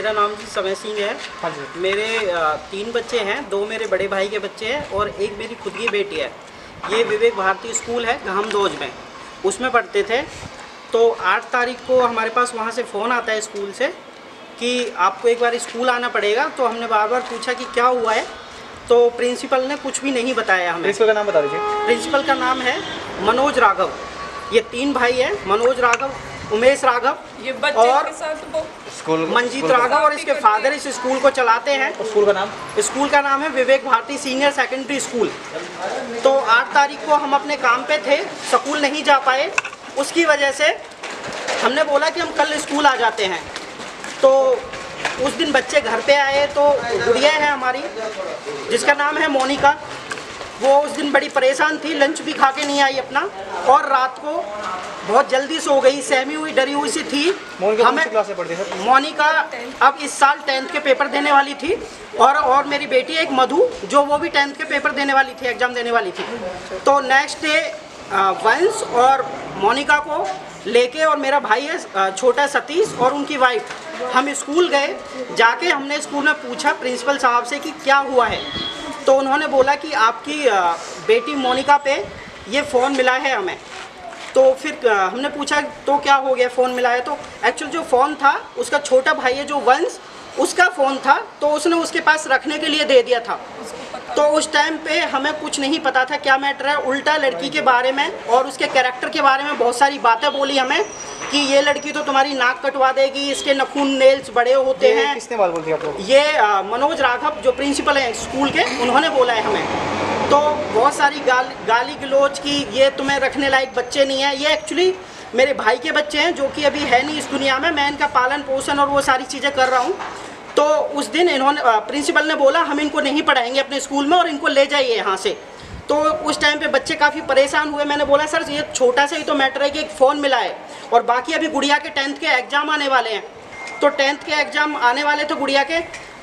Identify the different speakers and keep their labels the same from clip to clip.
Speaker 1: मेरा नाम जी समय सिंह है।
Speaker 2: हाँ जी।
Speaker 1: मेरे 3 बच्चे हैं, 2 मेरे बड़े भाई के बच्चे हैं और एक मेरी खुद की बेटी है। ये विवेक भारती स्कूल है गहमदोज में, उसमें पढ़ते थे। तो 8 तारीख को हमारे पास वहाँ से फ़ोन आता है स्कूल से कि आपको एक बार स्कूल आना पड़ेगा। तो हमने बार बार पूछा कि क्या हुआ है, तो प्रिंसिपल ने कुछ भी नहीं बताया हमें।
Speaker 2: प्रिंसिपल का नाम बता दीजिए।
Speaker 1: प्रिंसिपल का नाम है मनोज राघव। ये 3 भाई हैं, मनोज राघव, उमेश राघव
Speaker 3: ये बच्चे
Speaker 1: और
Speaker 3: के साथ वो
Speaker 2: स्कूल
Speaker 1: मंजीत राघव, और इसके फादर इस स्कूल को चलाते हैं।
Speaker 2: स्कूल का नाम?
Speaker 1: स्कूल का नाम है विवेक भारती सीनियर सेकेंडरी स्कूल। तो 8 तारीख को हम अपने काम पे थे, स्कूल नहीं जा पाए। उसकी वजह से हमने बोला कि हम कल स्कूल आ जाते हैं। तो उस दिन बच्चे घर पे आए तो गुड़िया है हमारी जिसका नाम है मोनिका, वो उस दिन बड़ी परेशान थी, लंच भी खा के नहीं आई अपना, और रात को बहुत जल्दी सो गई, सहमी हुई डरी हुई सी थी।
Speaker 2: मोनिका कौन सी क्लास में पढ़ती है?
Speaker 1: मोनिका अब इस साल 10th के पेपर देने वाली थी, और मेरी बेटी एक मधु जो वो भी 10th के पेपर देने वाली थी, एग्ज़ाम देने वाली थी। तो नेक्स्ट डे वंश और मोनिका को लेके, और मेरा भाई है छोटा सतीश और उनकी वाइफ, हम स्कूल गए। जाके हमने स्कूल में पूछा प्रिंसिपल साहब से कि क्या हुआ है। तो उन्होंने बोला कि आपकी बेटी मोनिका पे ये फ़ोन मिला है हमें। तो फिर हमने पूछा तो क्या हो गया, फ़ोन मिला है? तो एक्चुअल जो फ़ोन था उसका छोटा भाई है जो वंश, उसका फ़ोन था, तो उसने उसके पास रखने के लिए दे दिया था। तो उस टाइम पे हमें कुछ नहीं पता था क्या मैटर है। उल्टा लड़की के बारे में और उसके कैरेक्टर के बारे में बहुत सारी बातें बोली हमें कि ये लड़की तो तुम्हारी नाक कटवा देगी, इसके नाखून नेल्स बड़े होते हैं।
Speaker 2: किसने बात बोल दी आपको?
Speaker 1: ये मनोज राघव जो प्रिंसिपल हैं स्कूल के, उन्होंने बोला है हमें। तो बहुत सारी गाली गलौज की, ये तुम्हें रखने लायक बच्चे नहीं हैं। ये एक्चुअली मेरे भाई के बच्चे हैं जो कि अभी है नहीं इस दुनिया में, मैं इनका पालन पोषण और वो सारी चीज़ें कर रहा हूँ। तो उस दिन इन्होंने प्रिंसिपल ने बोला हम इनको नहीं पढ़ाएंगे अपने स्कूल में और इनको ले जाइए यहाँ से। तो उस टाइम पे बच्चे काफ़ी परेशान हुए। मैंने बोला सर ये छोटा सा ही तो मैटर है कि एक फ़ोन मिला है, और बाकी अभी गुड़िया के 10th के एग्ज़ाम आने वाले हैं। तो 10th के एग्ज़ाम आने वाले थे गुड़िया के,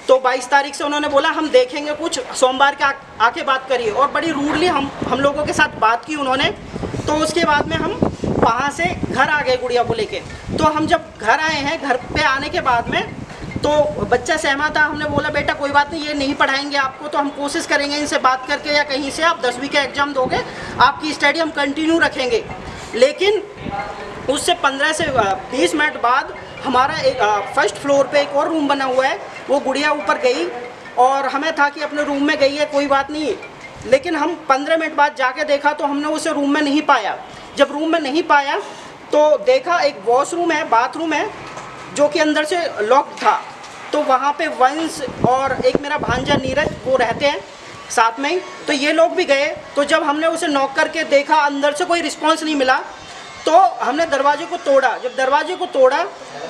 Speaker 1: तो 22 तारीख से उन्होंने बोला हम देखेंगे, कुछ सोमवार के आके बात करिए। और बड़ी रूडली हम लोगों के साथ बात की उन्होंने। तो उसके बाद में हम वहाँ से घर आ गए गुड़िया को लेके। तो हम जब घर आए हैं, घर पे आने के बाद में तो बच्चा सहमत था। हमने बोला बेटा कोई बात नहीं, ये नहीं पढ़ाएंगे आपको, तो हम कोशिश करेंगे इनसे बात करके या कहीं से आप 10वीं का एग्ज़ाम दोगे, आपकी स्टडी हम कंटिन्यू रखेंगे। लेकिन उससे 15 से 20 मिनट बाद हमारा एक फर्स्ट फ्लोर पे एक और रूम बना हुआ है, वो गुड़िया ऊपर गई और हमें था कि अपने रूम में गई है कोई बात नहीं। लेकिन हम 15 मिनट बाद जाके देखा तो हमने उसे रूम में नहीं पाया। जब रूम में नहीं पाया तो देखा एक वॉशरूम है, बाथरूम है, जो कि अंदर से लॉक था। तो वहाँ पे वंश और एक मेरा भांजा नीरज वो रहते हैं साथ में ही। तो ये लोग भी गए। तो जब हमने उसे नॉक करके देखा, अंदर से कोई रिस्पांस नहीं मिला, तो हमने दरवाजे को तोड़ा। जब दरवाजे को तोड़ा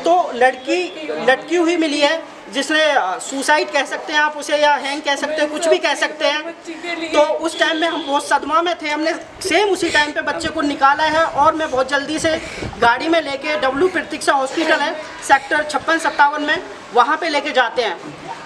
Speaker 1: तो लड़की लटकी हुई मिली है, जिसने सुसाइड कह सकते हैं आप उसे, या हैंग कह सकते हैं, कुछ भी कह सकते हैं। तो उस टाइम में हम बहुत सदमा में थे। हमने सेम उसी टाइम पे बच्चे को निकाला है, और मैं बहुत जल्दी से गाड़ी में लेके W प्रतीक्षा हॉस्पिटल है सेक्टर 56-57 में, वहाँ पे लेके जाते हैं।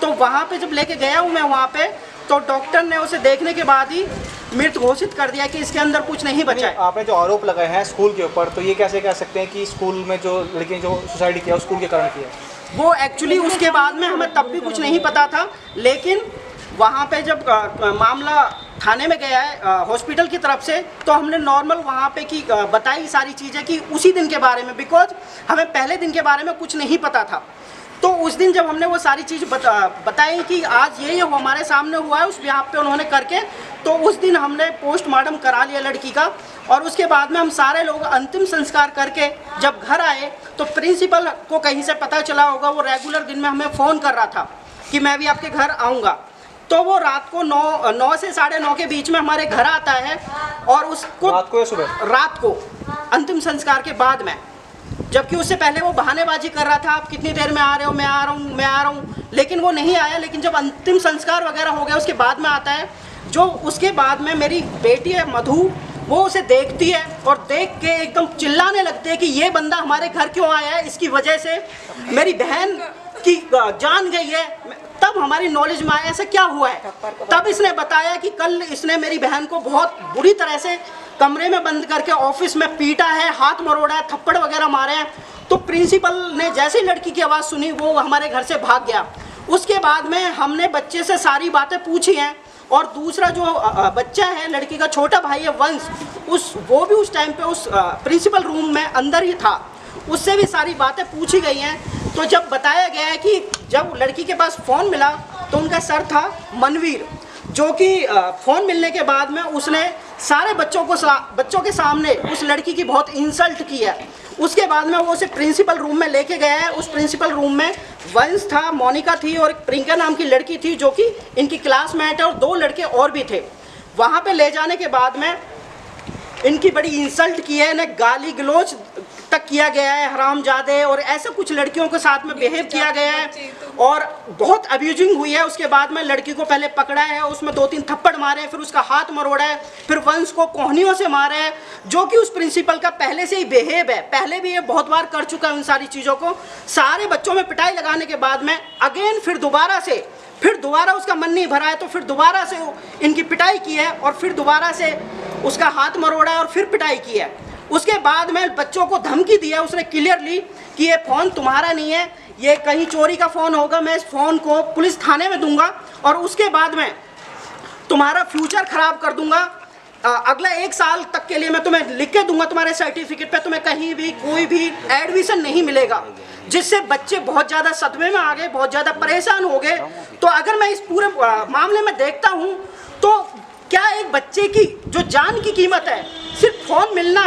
Speaker 1: तो वहाँ पे जब लेके गया हूँ मैं वहाँ पे, तो डॉक्टर ने उसे देखने के बाद ही मृत घोषित कर दिया कि इसके अंदर कुछ नहीं बचा है।
Speaker 2: आपने जो आरोप लगाए हैं स्कूल के ऊपर, तो ये कैसे कह सकते हैं कि स्कूल में जो लड़की जो सुसाइड किया स्कूल के कारण किया?
Speaker 1: वो एक्चुअली उसके बाद में हमें तब भी कुछ नहीं पता था। लेकिन वहाँ पे जब मामला थाने में गया है हॉस्पिटल की तरफ से, तो हमने नॉर्मल वहाँ पे की बताई सारी चीज़ें कि उसी दिन के बारे में, बिकॉज हमें पहले दिन के बारे में कुछ नहीं पता था। तो उस दिन जब हमने वो सारी चीज़ बताई कि आज ये हमारे सामने हुआ है, उस बिहाफ पे उन्होंने करके, तो उस दिन हमने पोस्टमार्टम करा लिया लड़की का। और उसके बाद में हम सारे लोग अंतिम संस्कार करके जब घर आए, तो प्रिंसिपल को कहीं से पता चला होगा, वो रेगुलर दिन में हमें फ़ोन कर रहा था कि मैं भी आपके घर आऊँगा। तो वो रात को 9 से 9:30 के बीच में हमारे घर आता है, और उसको
Speaker 2: रात को या सुबह?
Speaker 1: रात को, अंतिम संस्कार के बाद में। जबकि उससे पहले वो बहानेबाजी कर रहा था, आप कितनी देर में आ रहे हो, मैं आ रहा हूँ, मैं आ रहा हूँ, लेकिन वो नहीं आया। लेकिन जब अंतिम संस्कार वगैरह हो गया उसके बाद में आता है। जो उसके बाद में मेरी बेटी है मधु, वो उसे देखती है और देख के एकदम चिल्लाने लगती है कि ये बंदा हमारे घर क्यों आया है, इसकी वजह से मेरी बहन की जान गई है। तब हमारी नॉलेज में आया ऐसा क्या हुआ है। तब इसने बताया कि कल इसने मेरी बहन को बहुत बुरी तरह से कमरे में बंद करके ऑफिस में पीटा है, हाथ मरोड़ा है, थप्पड़ वगैरह मारे हैं। तो प्रिंसिपल ने जैसे ही लड़की की आवाज़ सुनी वो हमारे घर से भाग गया। उसके बाद में हमने बच्चे से सारी बातें पूछी हैं, और दूसरा जो बच्चा है, लड़की का छोटा भाई है वंश, वो भी उस टाइम पे उस प्रिंसिपल रूम में अंदर ही था, उससे भी सारी बातें पूछी गई हैं। तो जब बताया गया है कि जब लड़की के पास फ़ोन मिला तो उनका सर था मनवीर, जो कि फ़ोन मिलने के बाद में उसने सारे बच्चों के सामने उस लड़की की बहुत इंसल्ट की है। उसके बाद में वो उसे प्रिंसिपल रूम में लेके गया है। उस प्रिंसिपल रूम में वंश था, मोनिका थी और एक प्रियंका नाम की लड़की थी जो कि इनकी क्लासमेट है, और 2 लड़के और भी थे। वहाँ पे ले जाने के बाद में इनकी बड़ी इंसल्ट की है, इन्हें गाली गलौज तक किया गया है, हरामजादे, और ऐसे कुछ लड़कियों के साथ में बिहेव किया गया है और बहुत अब्यूजिंग हुई है। उसके बाद में लड़की को पहले पकड़ा है, उसमें 2-3 थप्पड़ मारे, फिर उसका हाथ मरोड़ा है, फिर वंश को कोहनियों से मारा है, जो कि उस प्रिंसिपल का पहले से ही बिहेव है। पहले भी ये बहुत बार कर चुका है उन सारी चीज़ों को। सारे बच्चों में पिटाई लगाने के बाद में अगेन फिर दोबारा उसका मन नहीं भरा है, तो फिर दोबारा से इनकी पिटाई की है, और फिर दोबारा से उसका हाथ मरोड़ा है और फिर पिटाई की है। उसके बाद में बच्चों को धमकी दी है उसने क्लियरली कि ये फ़ोन तुम्हारा नहीं है, ये कहीं चोरी का फ़ोन होगा, मैं इस फ़ोन को पुलिस थाने में दूंगा और उसके बाद में तुम्हारा फ्यूचर ख़राब कर दूंगा। अगला 1 साल तक के लिए मैं तुम्हें लिख के दूंगा, तुम्हारे सर्टिफिकेट पे तुम्हें कहीं भी कोई भी एडमिशन नहीं मिलेगा। जिससे बच्चे बहुत ज़्यादा सदमे में आ गए, बहुत ज़्यादा परेशान हो गए। तो अगर मैं इस पूरे मामले में देखता हूँ तो क्या एक बच्चे की जो जान की कीमत है, सिर्फ फ़ोन मिलना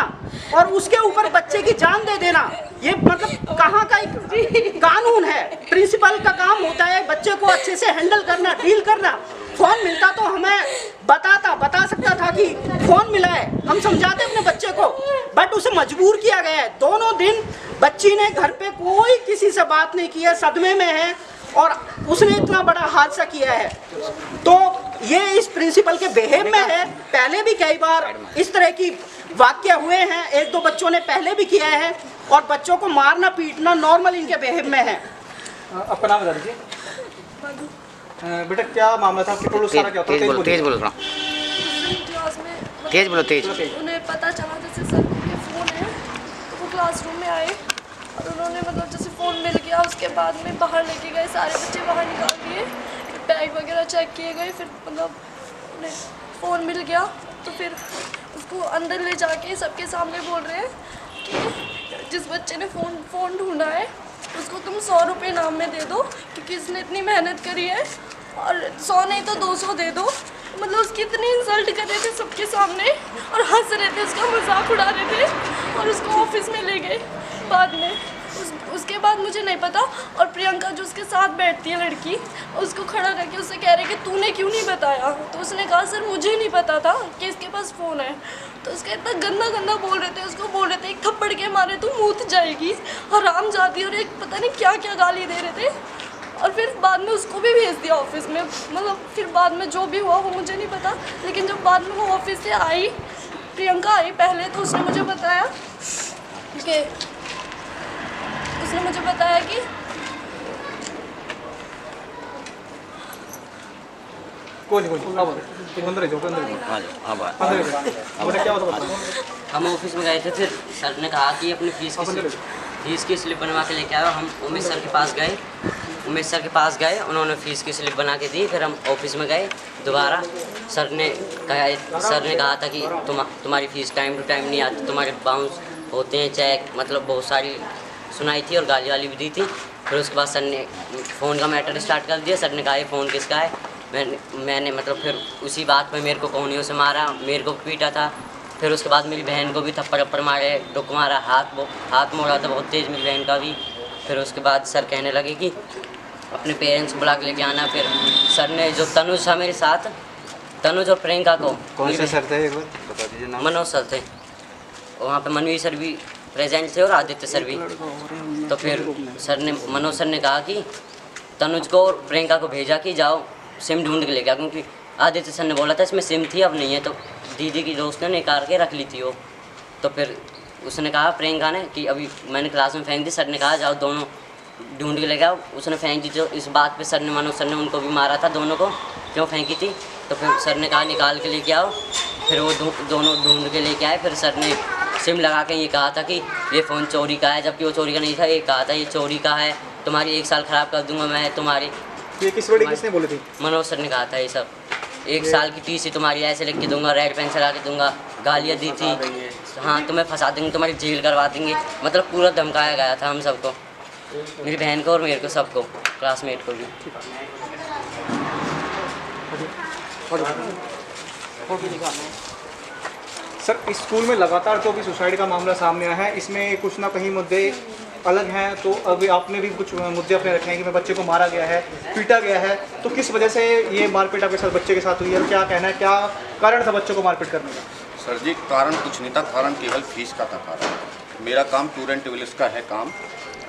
Speaker 1: और उसके ऊपर बच्चे की जान दे देना, ये मतलब कहाँ का एक कानून है? प्रिंसिपल का काम होता है बच्चे को अच्छे से हैंडल करना, डील करना। फ़ोन मिलता तो हमें बता सकता था कि फ़ोन मिला है, हम समझाते अपने बच्चे को, बट उसे मजबूर किया गया है। दोनों दिन बच्ची ने घर पे कोई किसी से बात नहीं की है, सदमे में है, और उसने इतना बड़ा हादसा किया है। तो ये इस प्रिंसिपल के बिहेव में है। पहले भी कई बार इस तरह की वाक्य हुए हैं, 1-2 बच्चों ने पहले भी किया है, और बच्चों को मारना पीटना नॉर्मल इनके बिहेव में है।
Speaker 2: आपका नाम बता दीजिए। बेटा क्या मामला था, आपके पड़ोस सारा क्या होता है?
Speaker 3: तेज बोलो थोड़ा।
Speaker 4: क्लास में
Speaker 3: तेज बोलो तेज।
Speaker 4: उन्हें पता चला जैसे सर के फ़ोन है, तो वो क्लासरूम में आए और उन्होंने मतलब जैसे फ़ोन मिल गया, उसके बाद में बाहर लेके गए, सारे बच्चे बाहर निकाल दिए, बैग वगैरह चेक किए गए, फिर मतलब उन्हें फ़ोन मिल गया तो फिर उसको अंदर ले जाके सबके सामने बोल रहे हैं कि जिस बच्चे ने फ़ोन ढूंढा है उसको तुम 100 रुपये इनाम में दे दो, क्योंकि इसने इतनी मेहनत करी है, और 100 नहीं तो 200 दे दो। मतलब उसकी इतनी इंसल्ट कर रहे थे सबके सामने और हंस रहे थे, उसका मजाक उड़ा रहे थे, और उसको ऑफिस में ले गए बाद में। उसके बाद मुझे नहीं पता, और प्रियंका जो उसके साथ बैठती है लड़की, उसको खड़ा करके उससे कह रहे कि तूने क्यों नहीं बताया? तो उसने कहा सर मुझे नहीं पता था कि इसके पास फ़ोन है। तो उसका इतना गंदा बोल रहे थे, उसको बोल रहे थे एक थप्पड़ के मारे तू मूत जाएगी, हराम जाती, और एक पता नहीं क्या क्या गाली दे रहे थे। और फिर बाद में उसको भी भेज दिया ऑफिस में। मतलब फिर बाद में जो भी हुआ वो मुझे नहीं पता, लेकिन जब बाद में वो ऑफिस से आई, प्रियंका आई पहले, तो उसने मुझे बताया कि
Speaker 3: हम ऑफिस में गए थे, फिर सर ने कहा कि अपनी फीस की स्लिप बनवा के लेके आओ। हम उमेश सर के पास गए, उन्होंने फ़ीस की स्लिप बना के दी। फिर हम ऑफिस में गए दोबारा, सर ने कहा था कि तुम्हारी फ़ीस टाइम टू टाइम नहीं आती, तुम्हारे बाउंस होते हैं चेक, मतलब बहुत सारी सुनाई थी और गाली वाली भी दी थी। फिर उसके बाद सर ने फ़ोन का मैटर स्टार्ट कर दिया। सर ने कहा ये फ़ोन किसका है? मैंने मतलब फिर उसी बात पे मेरे को कोहनियों से मारा, मेरे को पीटा था। फिर उसके बाद मेरी बहन को भी थप्पड़ मारे, डुक मारा, हाथ मोड़ा था बहुत तेज़ मेरी बहन का भी। फिर उसके बाद सर कहने लगे कि अपने पेरेंट्स बुला के लेके आना। फिर सर ने जो तनुज था मेरे साथ, तनुज और प्रियंका को,
Speaker 2: कौन से सर थे एक बार बता दीजिए नाम?
Speaker 3: मनोज सर थे, वहाँ पे मनवीर सर भी प्रेजेंट थे और आदित्य सर भी। तो फिर मनोज सर ने कहा कि तनुज को और प्रियंका को भेजा कि जाओ सिम ढूंढ के लेके आओ, क्योंकि आदित्य सर ने बोला था इसमें सिम थी, अब नहीं है। तो दीदी की दोस्त ने निकाल के रख ली थी वो। तो फिर उसने कहा प्रियंका ने कि अभी मैंने क्लास में फेंक दी। सर ने कहा जाओ दोनों ढूंढ के लेके आओ। उसने फेंक दी। जो इस बात पे सर ने, मनोज सर ने उनको भी मारा था, दोनों को क्यों फेंकी थी। तो फिर सर ने कहा निकाल के लेके आओ। फिर वो दोनों ढूंढ के लेके आए। फिर सर ने सिम लगा के ये कहा था कि ये फ़ोन चोरी का है, जबकि वो चोरी का नहीं था। ये कहा था ये चोरी का है, तुम्हारी 1 साल ख़राब कर दूंगा मैं तुम्हारी।
Speaker 2: ये किसने बोली थी?
Speaker 3: मनोज सर ने कहा था ये सब। 1 साल की टीसी तुम्हारी ऐसे लिख के दूंगा, रेड पेन से ला के दूंगा, गालियाँ दी थी। हाँ, तुम्हें फंसा देंगे, तुम्हारी जेल करवा देंगे, मतलब पूरा धमकाया गया था हम सबको, मेरी बहन को और मेरे को, सबको, क्लासमेट को भी।
Speaker 2: सर, इस स्कूल में लगातार जो भी सुसाइड का मामला सामने आया है, इसमें कुछ ना कहीं मुद्दे अलग हैं। तो अभी आपने भी कुछ मुद्दे अपने रखे हैं कि मैं बच्चे को मारा गया है, पीटा गया है, तो किस वजह से ये मारपीट आपके साथ बच्चे के साथ हुई है और क्या कहना है, क्या कारण था बच्चों को मारपीट करने का?
Speaker 5: सर जी, कारण कुछ नहीं था, कारण केवल फीस का था कारण। मेरा काम टूर एंड ट्रेवल्स का है काम,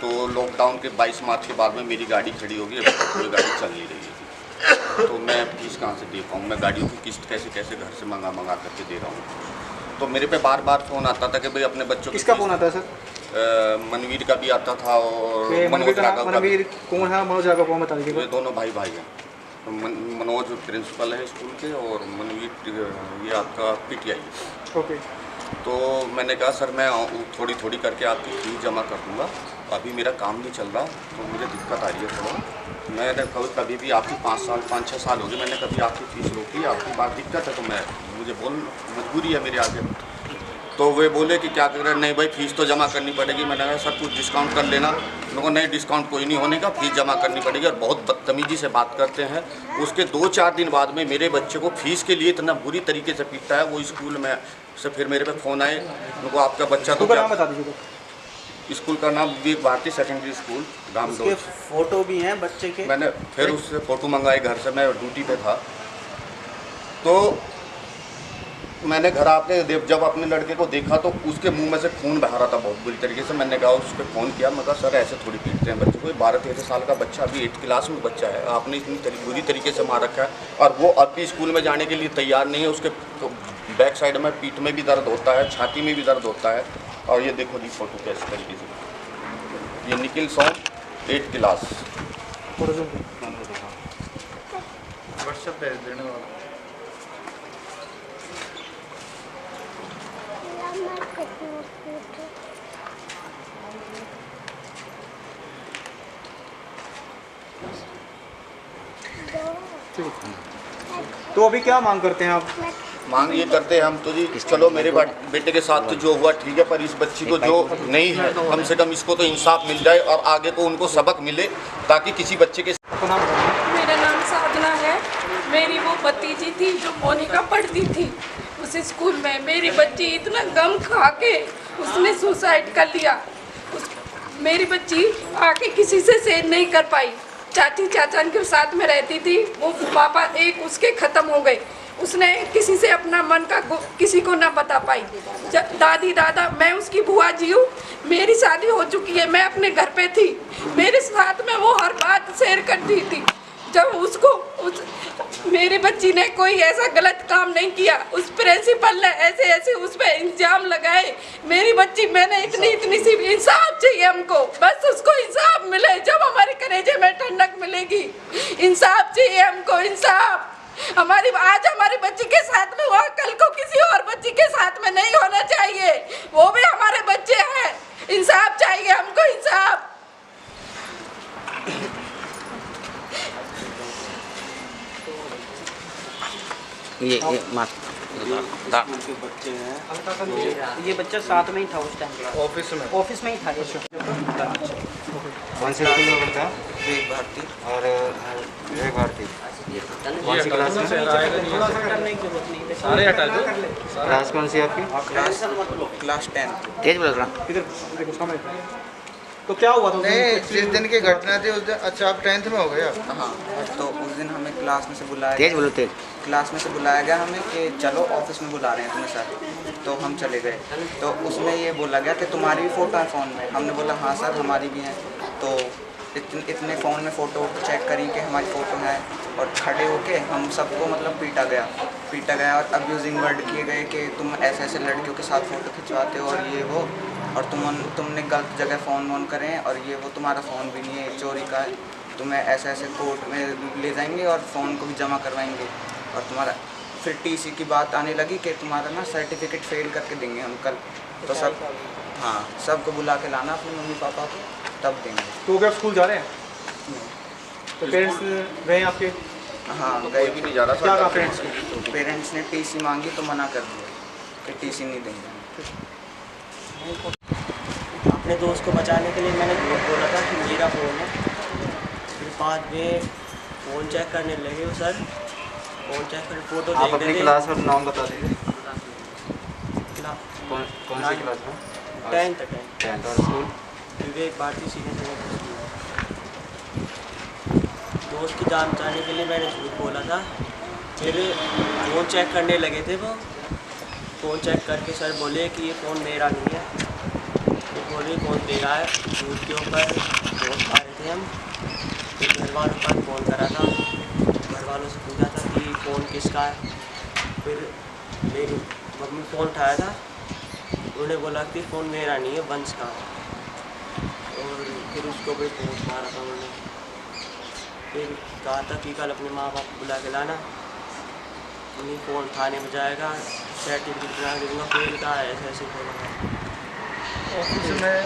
Speaker 5: तो लॉकडाउन के 22 मार्च के बाद में मेरी गाड़ी खड़ी होगी, अभी तक कोई गाड़ी चल नहीं रही है, तो मैं फीस कहाँ से दे पाऊँ? मैं गाड़ियों की किस्त कैसे कैसे घर से मंगा करके दे रहा हूँ। तो मेरे पे बार बार फ़ोन आता था कि भाई अपने बच्चों
Speaker 2: किसका फ़ोन आता है सर?
Speaker 5: मनवीर का भी आता था और
Speaker 2: मनवीर कौन है? मनोज का कौन बता दीजिए।
Speaker 5: ये दोनों भाई हैं। तो मनोज प्रिंसिपल है स्कूल के और मनवीर ये आपका पीटीआई है।
Speaker 2: ओके।
Speaker 5: तो मैंने कहा सर मैं थोड़ी थोड़ी करके आपकी फीस जमा कर दूँगा, अभी मेरा काम नहीं चल रहा तो मुझे दिक्कत आ रही है थोड़ा। मैंने कभी भी आपकी 5-6 साल हो गए, मैंने कभी आपकी फ़ीस रोकी, आपकी बात दिक्कत है तो मुझे मजबूरी है मेरे आगे। तो वे बोले कि क्या कर रहे हैं? नहीं भाई फीस तो जमा करनी पड़ेगी। मैंने कहा सर कुछ डिस्काउंट कर लेना। लोगों नहीं, डिस्काउंट कोई नहीं होने का, फीस जमा करनी पड़ेगी, और बहुत बदतमीजी से बात करते हैं। उसके 2-4 दिन बाद में मेरे बच्चे को फीस के लिए इतना बुरी तरीके से पीटता है। वो स्कूल में से फिर मेरे पे फ़ोन आए, उनको आपका बच्चा तो क्या,
Speaker 2: बता दीजिए।
Speaker 5: स्कूल का नाम विवेक भारती सेकेंडरी स्कूल रामदोज।
Speaker 1: फ़ोटो भी हैं बच्चे के।
Speaker 5: मैंने फिर उससे फ़ोटो मंगाए घर से, मैं ड्यूटी पे था। तो मैंने घर आके जब अपने लड़के को देखा तो उसके मुंह में से खून बहा रहा था बहुत बुरी तरीके से। मैंने कहा उस पर फ़ोन किया, मैं कहा सर ऐसे थोड़ी पीटते हैं बच्चे को, 12-13 साल का बच्चा, अभी 8th क्लास में बच्चा है, आपने इतनी बुरी तरीके से मार रखा है, और वो अब भी स्कूल में जाने के लिए तैयार नहीं है। उसके बैक साइड में पीठ में भी दर्द होता है, छाती में भी दर्द होता है। और ये देखो जी फ़ोटो कैसे तरीके से, ये निखिल सोन 8th क्लास। व्हाट्सएप भेज देने वाला।
Speaker 2: तो अभी क्या मांग करते हैं आप?
Speaker 5: मांग ये करते हैं हम तो जी, चलो मेरे बेटे के साथ तो जो हुआ ठीक है, पर इस बच्ची को जो नहीं है, कम से कम इसको तो इंसाफ मिल जाए और आगे को उनको सबक मिले, ताकि किसी बच्चे के।
Speaker 6: मेरा नाम साधना है। मेरी वो भतीजी थी जो मोनिका पढ़ती थी उस स्कूल में। मेरी बच्ची इतना गम खा के उसने सुसाइड कर लिया। मेरी बच्ची आके किसी से शेयर नहीं कर पाई। चाची चाचा के साथ में रहती थी, वो पापा एक उसके ख़त्म हो गए। उसने किसी से अपना मन का किसी को ना बता पाई। जब दादी दादा, मैं उसकी बुआ जी हूँ, मेरी शादी हो चुकी है, मैं अपने घर पे थी, मेरे साथ में वो हर बात शेयर करती थी। जब उसको मेरी बच्ची ने कोई ऐसा गलत काम नहीं किया, उस प्रिंसिपल ने ऐसे उस पर इल्ज़ाम लगाए। मेरी बच्ची, मैंने इतनी सी इंसाफ चाहिए हमको, बस उसको इंसाफ मिले, जब हमारे कलेजे में ठंडक मिलेगी। इंसाफ चाहिए हमको, इंसाफ। आज हमारी बच्ची के साथ में हुआ, कल को किसी और बच्ची के साथ में नहीं होना चाहिए। वो भी हमारे बच्चे हैं, इंसाफ चाहिए हमको, इंसाफ।
Speaker 3: ये
Speaker 1: बच्चे हैं, ये बच्चा साथ में ही था उस टाइम, ऑफिस में ही था।
Speaker 7: कौन से स्कूल में पढ़ता है? विवेक भारती। और विवेक भारती कौन सी क्लास में? क्लास कौन सी आपकी?
Speaker 8: क्लास 10।
Speaker 7: तेज बोल रहा।
Speaker 2: इधर देखो सामने। तो क्या हुआ था?
Speaker 8: नहीं, जिस दिन की घटना थी उस दिन। अच्छा, आप 10th में हो गए आप?
Speaker 9: हाँ, तो उस दिन हमें क्लास में से बुलाया,
Speaker 7: तेज बोलो, तेज।
Speaker 9: क्लास में से बुलाया गया हमें कि चलो ऑफिस में बुला रहे हैं तुम्हें सर। तो हम चले गए, तो उसमें ये बोला गया कि तुम्हारी भी फ़ोटो है फ़ोन में। हमने बोला हाँ सर हमारी भी हैं। तो इतने फ़ोन में फ़ोटो चेक करी कि हमारी फ़ोटो है, और खड़े होके हम सबको मतलब पीटा गया और अब्यूजिंग वर्ड किए गए कि तुम ऐसे लड़कियों के साथ फ़ोटो खिंचवाते हो और ये वो, और तुमने गलत जगह फ़ोन वोन करें, और ये वो तुम्हारा फ़ोन भी नहीं है, चोरी का है, तुम्हें ऐसे कोर्ट में ले जाएंगे और फ़ोन को भी जमा करवाएंगे, और तुम्हारा फिर टीसी की बात आने लगी कि तुम्हारा ना सर्टिफिकेट फेल करके देंगे हम कल। तो सब, हाँ, सबको बुला के लाना अपने मम्मी पापा को, तब देंगे।
Speaker 2: तो क्या आप स्कूल जा रहे हैं? तो पेरेंट्स गए आपके?
Speaker 9: हाँ
Speaker 5: तो
Speaker 9: गए।
Speaker 5: कोई भी नहीं जा रहा
Speaker 2: क्या कहा
Speaker 5: सर।
Speaker 2: पेरेंट्स को?
Speaker 9: पेरेंट्स ने टीसी मांगी तो मना कर दिया कि टीसी नहीं देंगे।
Speaker 10: अपने दोस्त को बचाने के लिए मैंने झूठ बोला था कि मेरा फ़ोन है। फिर बाद में फ़ोन चेक करने लगे वो सर, फ़ोन चेक कर फोटो
Speaker 7: आप अपनी क्लास और नाम बता दीजिए। कौन सी क्लास में?
Speaker 10: 10th
Speaker 7: 10th। और स्कूल?
Speaker 10: विवेक भारती सीनियर सेकेंडरी स्कूल। दोस्त की जान बचाने के लिए मैंने झूठ बोला था। फिर फ़ोन चेक करने लगे थे वो, फ़ोन चेक करके सर बोले कि ये फ़ोन मेरा नहीं है। तो बोले कौन दे रहा है, झूठ के ऊपर दोस्त आ रहे थे हम। फिर घर वालों का फ़ोन करा था, घर वालों से पूछा था कि फ़ोन किसका है। फिर मेरी मम्मी फ़ोन उठाया था, उन्होंने बोला कि फ़ोन मेरा नहीं है, वंश का है। और फिर उसको भी फ़ोन मारा था उन्होंने। फिर कहा था कि कल अपने माँ बाप को बुला के लाना, उन्हीं फ़ोन थाने में जाएगा, सर्टिफिकेट बना के दूँगा, फेल का है, ऐसे ऐसे बोला।
Speaker 8: ऑफिस में